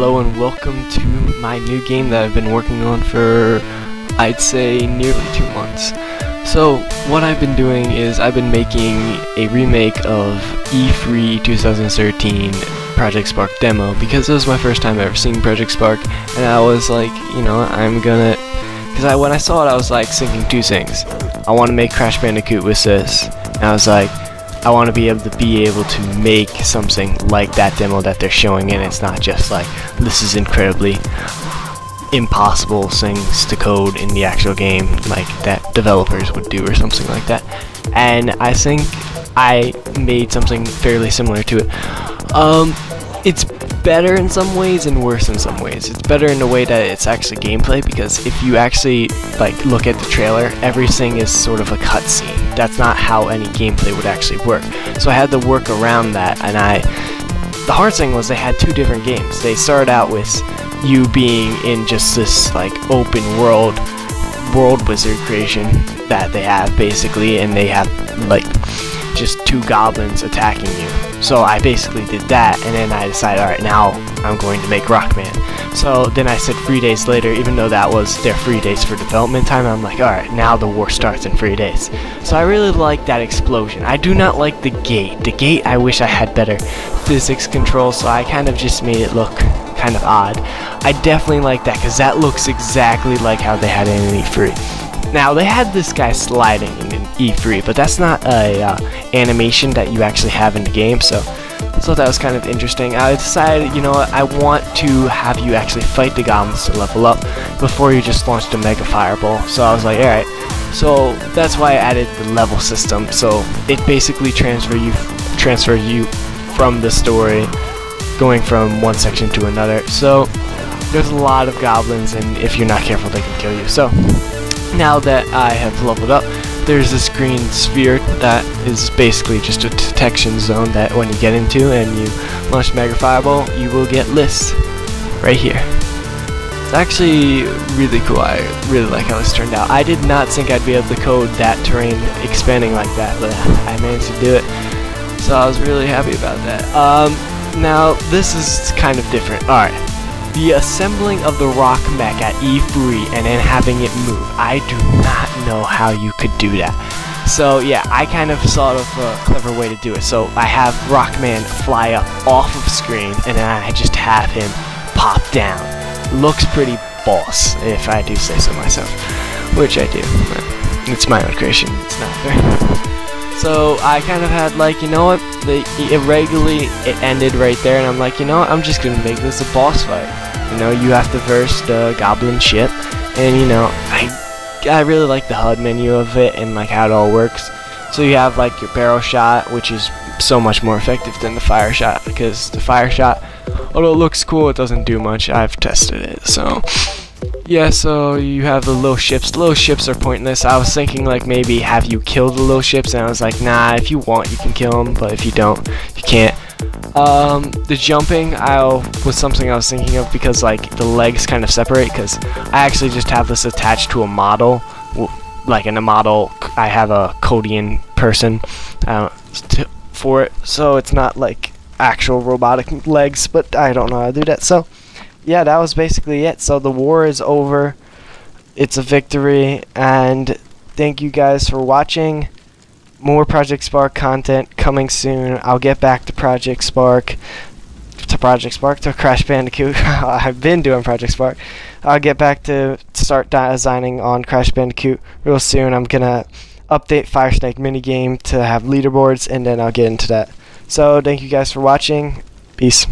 Hello and welcome to my new game that I've been working on for, I'd say, nearly 2 months. So what I've been doing is I've been making a remake of E3 2013 Project Spark demo because it was my first time ever seeing Project Spark, and I was like, you know, I'm gonna, because when I saw it I was like thinking two things. I want to make Crash Bandicoot with this, and I was like, I want to be able to make something like that demo that they're showing, and it's not just like, this is incredibly impossible things to code in the actual game like that developers would do or something like that. And I think I made something fairly similar to it. It's better in some ways and worse in some ways. It's better in the way that it's actually gameplay, because if you actually like look at the trailer, everything is sort of a cutscene. That's not how any gameplay would actually work. So I had to work around that, and the hard thing was they had two different games. They started out with you being in just this like open world wizard creation that they have basically, and they have like just two goblins attacking you. So I basically did that, and then I decided, alright, now I'm going to make Rockman. So then I said 3 days later, even though that was their 3 days for development time, I'm like, alright, now the war starts in 3 days. So I really like that explosion. I do not like the gate. The gate, I wish I had better physics control, so I kind of just made it look kind of odd. I definitely like that, because that looks exactly like how they had it in E3. Now, they had this guy sliding in E3, but that's not a animation that you actually have in the game, so that was kind of interesting. I decided, you know what, I want to have you actually fight the goblins to level up before you just launch the Mega Fireball. So I was like, alright, so that's why I added the level system. So it basically transfer you from the story, going from one section to another. So there's a lot of goblins, and if you're not careful, they can kill you. So now that I have leveled up, there's this green sphere that is basically just a detection zone that when you get into and you launch Mega Fireball, you will get lists right here. It's actually really cool. I really like how this turned out. I did not think I'd be able to code that terrain expanding like that, but I managed to do it, so I was really happy about that. Now this is kind of different. Alright. The assembling of the rock mech at E3 and then having it move. I do not know how you could do that. So yeah, I kind of thought of a clever way to do it. So I have Rockman fly up off of screen, and then I just have him pop down. Looks pretty boss, if I do say so myself. Which I do. It's my own creation. It's not fair. So I kind of had like, you know what, it ended right there, and I'm like, you know what, I'm just gonna make this a boss fight. You know, you have to verse the goblin ship, and you know, I really like the HUD menu of it and like how it all works. So you have like your barrel shot, which is so much more effective than the fire shot, because the fire shot, although it looks cool, it doesn't do much. I've tested it, so yeah. So you have the little ships. The little ships are pointless. I was thinking like maybe have you kill the little ships, and I was like, nah, if you want you can kill them, but if you don't, you can't. The jumping was something I was thinking of, because like the legs kind of separate, because I actually just have this attached to a model. Like in a model, I have a Codian person for it, so it's not like actual robotic legs, but I don't know how to do that. So yeah, that was basically it. So the war is over. It's a victory, and thank you guys for watching. More Project Spark content coming soon. I'll get back to Project Spark, to Crash Bandicoot. I've been doing Project Spark. I'll get back to start designing on Crash Bandicoot real soon. I'm gonna update Fire Snake minigame to have leaderboards, and then I'll get into that. So thank you guys for watching. Peace.